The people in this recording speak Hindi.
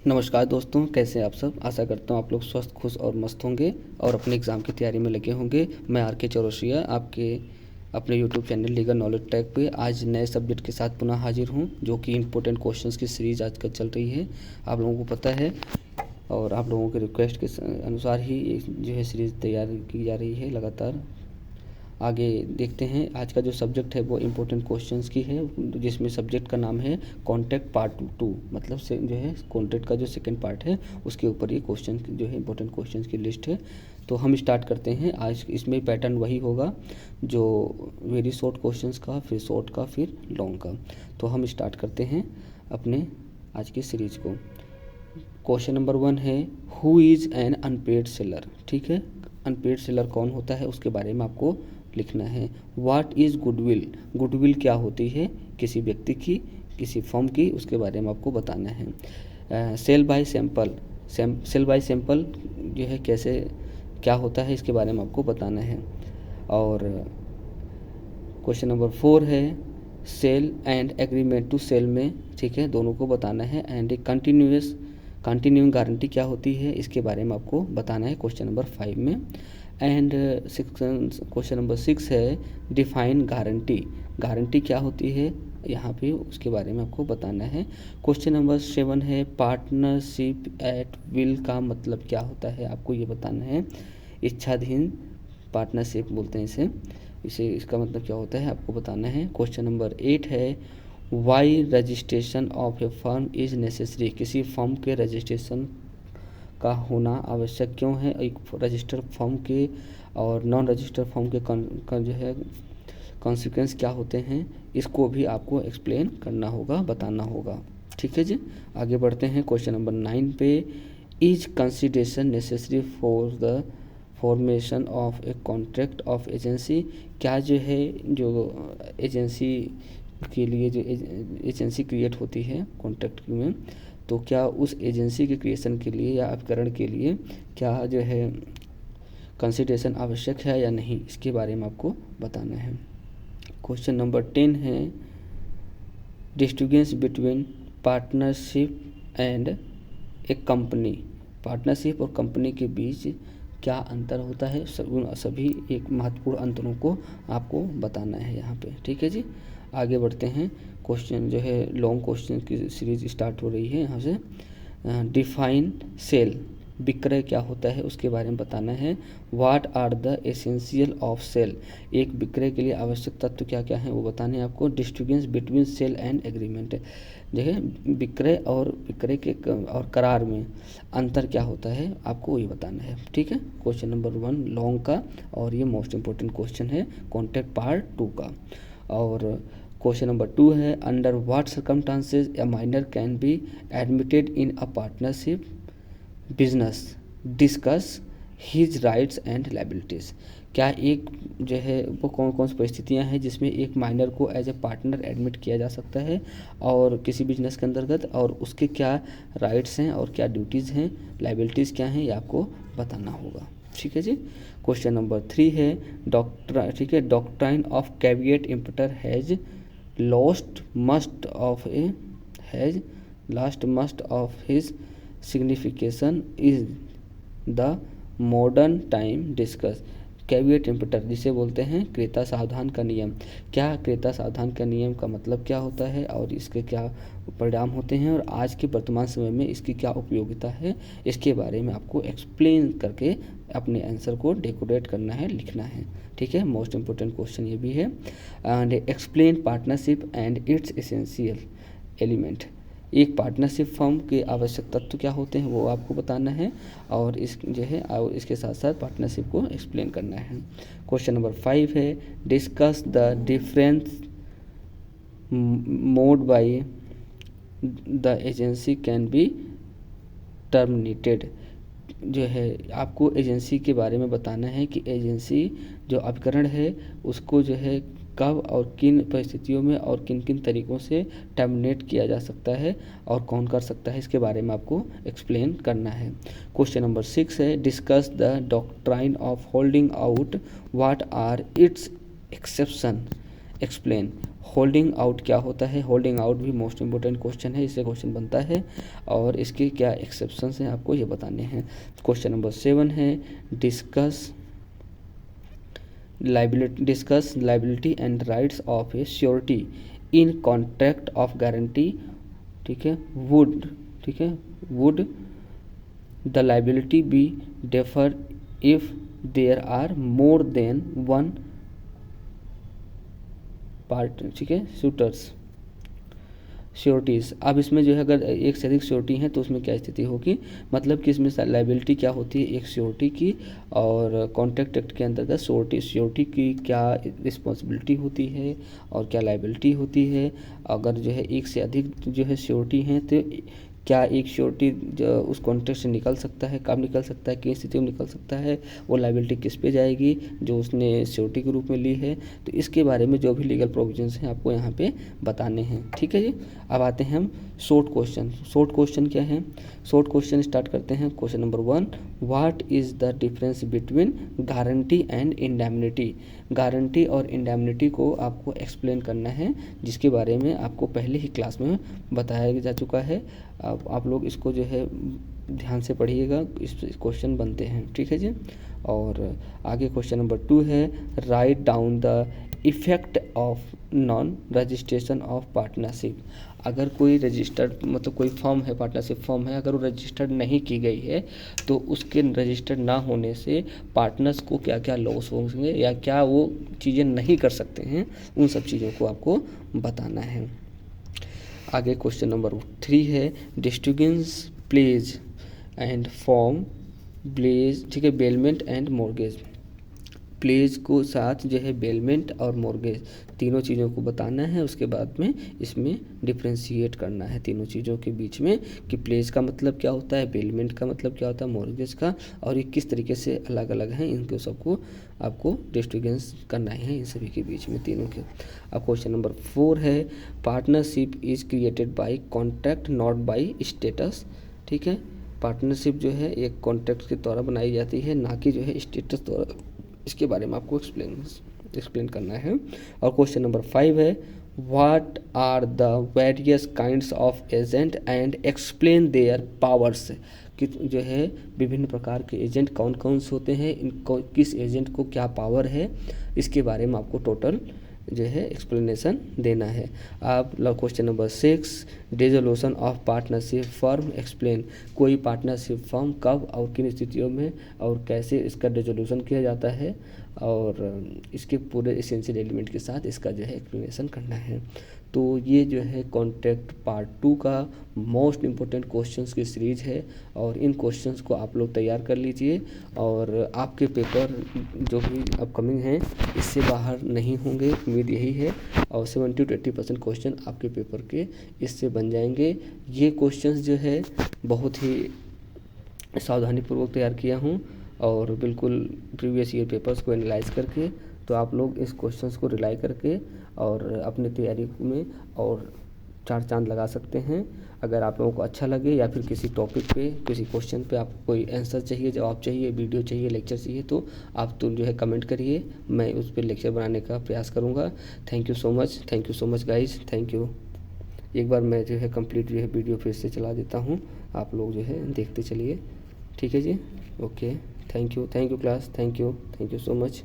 नमस्कार दोस्तों, कैसे हैं आप सब। आशा करता हूँ आप लोग स्वस्थ, खुश और मस्त होंगे और अपने एग्ज़ाम की तैयारी में लगे होंगे। मैं आर के चौरसिया आपके अपने YouTube channel legal knowledge tag पे आज नए सब्जेक्ट के साथ पुनः हाजिर हूँ, जो कि इम्पोर्टेंट क्वेश्चंस की सीरीज़ आजकल चल रही है, आप लोगों को पता है। और आप लोगों के रिक्वेस्ट के अनुसार ही ये जो है सीरीज़ तैयार की जा रही है लगातार। आगे देखते हैं। आज का जो सब्जेक्ट है वो इम्पोर्टेंट क्वेश्चंस की है, जिसमें सब्जेक्ट का नाम है कॉन्टेक्ट पार्ट 2, मतलब से जो है कॉन्टेक्ट का जो सेकंड पार्ट है उसके ऊपर ये क्वेश्चन जो है इम्पोर्टेंट क्वेश्चंस की लिस्ट है। तो हम स्टार्ट करते हैं। आज इसमें पैटर्न वही होगा जो वेरी शॉर्ट क्वेश्चंस का, फिर शॉर्ट का, फिर लॉन्ग का। तो हम स्टार्ट करते हैं अपने आज की सीरीज को। क्वेश्चन नंबर 1 है, who is an unpaid seller. ठीक है, अनपेड सेलर कौन होता है उसके बारे में आपको लिखना है। व्हाट इज़ गुडविल, गुडविल क्या होती है किसी व्यक्ति की, किसी फर्म की, उसके बारे में आपको बताना है। Sale by sample, sale by sample जो है कैसे क्या होता है इसके बारे में आपको बताना है। और क्वेश्चन नंबर 4 है, sale and agreement to sell में, ठीक है, दोनों को बताना है। एंड कंटिन्यूइंग गारंटी क्या होती है इसके बारे में आपको बताना है क्वेश्चन नंबर 5 में। एंड क्वेश्चन नंबर 6 है, डिफाइन गारंटी, गारंटी क्या होती है यहाँ पे उसके बारे में आपको बताना है। क्वेश्चन नंबर 7 है, पार्टनरशिप एट विल का मतलब क्या होता है आपको ये बताना है। इच्छाधीन पार्टनरशिप बोलते हैं इसे इसका मतलब क्या होता है आपको बताना है। क्वेश्चन नंबर 8 है, why registration of a firm is necessary, किसी फर्म के रजिस्ट्रेशन का होना आवश्यक क्यों है। एक रजिस्टर्ड फर्म के और नॉन रजिस्टर्ड फर्म के का जो है कॉन्सिक्वेंस क्या होते हैं, इसको भी आपको एक्सप्लेन करना होगा, बताना होगा। ठीक है जी, आगे बढ़ते हैं क्वेश्चन नंबर 9 पे। Is consideration necessary for the formation of a contract of agency, क्या जो है जो एजेंसी के लिए जो एजेंसी क्रिएट होती है कॉन्ट्रैक्ट में, तो क्या उस एजेंसी के क्रिएशन के लिए या अपकरण के लिए क्या जो है कंसिडरेशन आवश्यक है या नहीं, इसके बारे में आपको बताना है। क्वेश्चन नंबर 10 है, distinguish between partnership and A company, partnership और कंपनी के बीच क्या अंतर होता है, सभी एक महत्वपूर्ण अंतरों को आपको बताना है यहाँ पे। ठीक है जी, आगे बढ़ते हैं। क्वेश्चन जो है लॉन्ग क्वेश्चन की सीरीज स्टार्ट हो रही है यहाँ से। डिफाइन सेल, विक्रय क्या होता है उसके बारे में बताना है। What are the essential of sale, एक विक्रय के लिए आवश्यक तत्व क्या क्या हैं वो बताने हैं आपको। Distinguish between sale and agreement, जो है विक्रय के और करार में अंतर क्या होता है आपको ये बताना है। ठीक है, क्वेश्चन नंबर 1 लॉन्ग का, और ये मोस्ट इंपॉर्टेंट क्वेश्चन है कॉन्ट्रैक्ट पार्ट 2 का। और क्वेश्चन नंबर 2 है, under what circumstances A minor can be admitted in a partnership business, discuss his rights and liabilities, क्या एक जो है वो कौन कौन सी परिस्थितियां हैं जिसमें एक माइनर को एज ए पार्टनर एडमिट किया जा सकता है और किसी बिजनेस के अंतर्गत, और उसके क्या राइट्स हैं और क्या ड्यूटीज़ हैं, लायबिलिटीज़ क्या हैं, ये आपको बताना होगा। ठीक है जी, क्वेश्चन नंबर 3 है, doctrine of caveat emptor has lost most of his signification is the modern time discuss. Caveat emptor जिसे बोलते हैं क्रेता सावधान का नियम, क्या क्रेता सावधान का नियम का मतलब क्या होता है और इसके क्या परिणाम होते हैं और आज के वर्तमान समय में इसकी क्या उपयोगिता है, इसके बारे में आपको एक्सप्लेन करके अपने आंसर को डेकोरेट करना है, लिखना है। ठीक है, मोस्ट इंपॉर्टेंट क्वेश्चन ये भी है। And explain partnership and it's essential element, एक पार्टनरशिप फर्म के आवश्यक तत्व क्या होते हैं वो आपको बताना है, और इस जो है और इसके साथ साथ पार्टनरशिप को एक्सप्लेन करना है। क्वेश्चन नंबर 5 है, discuss the difference mode by the agency can be terminated, जो है आपको एजेंसी के बारे में बताना है कि एजेंसी जो अपकरण है उसको जो है कब और किन परिस्थितियों में और किन किन तरीक़ों से टर्मिनेट किया जा सकता है और कौन कर सकता है, इसके बारे में आपको एक्सप्लेन करना है। क्वेश्चन नंबर 6 है, discuss the doctrine of holding out, what are its exception, explain, holding out क्या होता है? होल्डिंग आउट भी मोस्ट इंपॉर्टेंट क्वेश्चन है, इससे क्वेश्चन बनता है और इसके क्या एक्सेप्शंस हैं आपको ये बताने हैं। क्वेश्चन नंबर 7 है discuss liability and rights of a surety in contract of guarantee. ठीक है, would the liability be differ if there are more than one part. ठीक है, शूटर्स श्योरिटीज़। अब इसमें जो है अगर एक से अधिक श्योरिटी हैं तो उसमें क्या स्थिति होगी, मतलब कि इसमें लाइबिलिटी क्या होती है एक श्योरिटी की, और कॉन्ट्रैक्ट एक्ट के अंतर्गत श्योरिटी की क्या रिस्पॉन्सिबिलिटी होती है और क्या लाइबिलिटी होती है। अगर जो है एक से अधिक जो है श्योरिटी हैं तो क्या एक श्योरिटी उस कॉन्ट्रैक्ट से निकल सकता है, कब निकल सकता है, किस स्थिति में निकल सकता है, वो लाइबिलिटी किस पे जाएगी जो उसने श्योरिटी के रूप में ली है। तो इसके बारे में जो भी लीगल प्रोविजंस हैं आपको यहाँ पे बताने हैं। ठीक है जी। अब आते हैं हम शॉर्ट क्वेश्चन क्या है? शॉर्ट क्वेश्चन स्टार्ट करते हैं। Question number 1, what is the difference between guarantee and indemnity? Guarantee और इंडेमनिटी को आपको एक्सप्लेन करना है, जिसके बारे में आपको पहले ही क्लास में बताया जा चुका है। आप लोग इसको जो है ध्यान से पढ़िएगा, इस क्वेश्चन बनते हैं। ठीक है जी। और आगे क्वेश्चन नंबर 2 है write down the effect of non registration of partnership. अगर कोई रजिस्टर्ड मतलब कोई फॉर्म है, पार्टनरशिप फॉर्म है, अगर वो रजिस्टर्ड नहीं की गई है तो उसके रजिस्टर्ड ना होने से पार्टनर्स को क्या क्या लॉस होंगे या क्या वो चीज़ें नहीं कर सकते हैं, उन सब चीज़ों को आपको बताना है। आगे क्वेश्चन नंबर 3 है distributions pledge and form blaze. ठीक है, बेलमेंट एंड मॉर्गेज। प्लेज को साथ जो है बेलमेंट और मॉर्गेज तीनों चीज़ों को बताना है, उसके बाद में इसमें डिफ्रेंशिएट करना है तीनों चीज़ों के बीच में कि प्लेज का मतलब क्या होता है, बेलमेंट का मतलब क्या होता है, मॉर्गेज का, और ये किस तरीके से अलग अलग हैं, इनको सबको आपको डिस्टिंग्विश करना है इन सभी के बीच में तीनों के। अब क्वेश्चन नंबर 4 है partnership is created by contract not by status. ठीक है, पार्टनरशिप जो है एक कॉन्ट्रैक्ट के द्वारा बनाई जाती है, ना कि जो है स्टेटस द्वारा। इसके बारे में आपको एक्सप्लेन करना है। और क्वेश्चन नंबर 5 है what are the various kinds of agent and explain their powers. कि जो है विभिन्न प्रकार के एजेंट कौन कौन से होते हैं, इनको किस एजेंट को क्या पावर है, इसके बारे में आपको टोटल जो है एक्सप्लेनेशन देना है। आप question number 6 dissolution of partnership firm explain. कोई पार्टनरशिप फर्म कब और किन स्थितियों में और कैसे इसका डिसोल्यूशन किया जाता है, और इसके पूरे एसेंशियल एलिमेंट के साथ इसका जो है एक्सप्लेनेशन करना है। तो ये जो है कॉन्ट्रैक्ट पार्ट 2 का मोस्ट इम्पोर्टेंट क्वेश्चंस की सीरीज़ है, और इन क्वेश्चंस को आप लोग तैयार कर लीजिए, और आपके पेपर जो भी अपकमिंग हैं इससे बाहर नहीं होंगे, उम्मीद यही है। और 70 to 80% क्वेश्चन आपके पेपर के इससे बन जाएंगे। ये क्वेश्चंस जो है बहुत ही सावधानीपूर्वक तैयार किया हूँ, और बिल्कुल प्रीवियस ईयर पेपर्स को एनालाइज करके, तो आप लोग इस क्वेश्चंस को रिलाई करके और अपनी तैयारी में और 4 चांद लगा सकते हैं। अगर आप लोगों को अच्छा लगे या फिर किसी टॉपिक पे, किसी क्वेश्चन पे आपको कोई आंसर चाहिए, जवाब चाहिए, वीडियो चाहिए, लेक्चर चाहिए, तो आप तो जो है कमेंट करिए, मैं उस पर लेक्चर बनाने का प्रयास करूँगा। Thank you so much guys, thank you. एक बार मैं जो है कंप्लीट जो है वीडियो फिर से चला देता हूँ, आप लोग जो है देखते चलिए। ठीक है जी, okay, thank you class, thank you so much.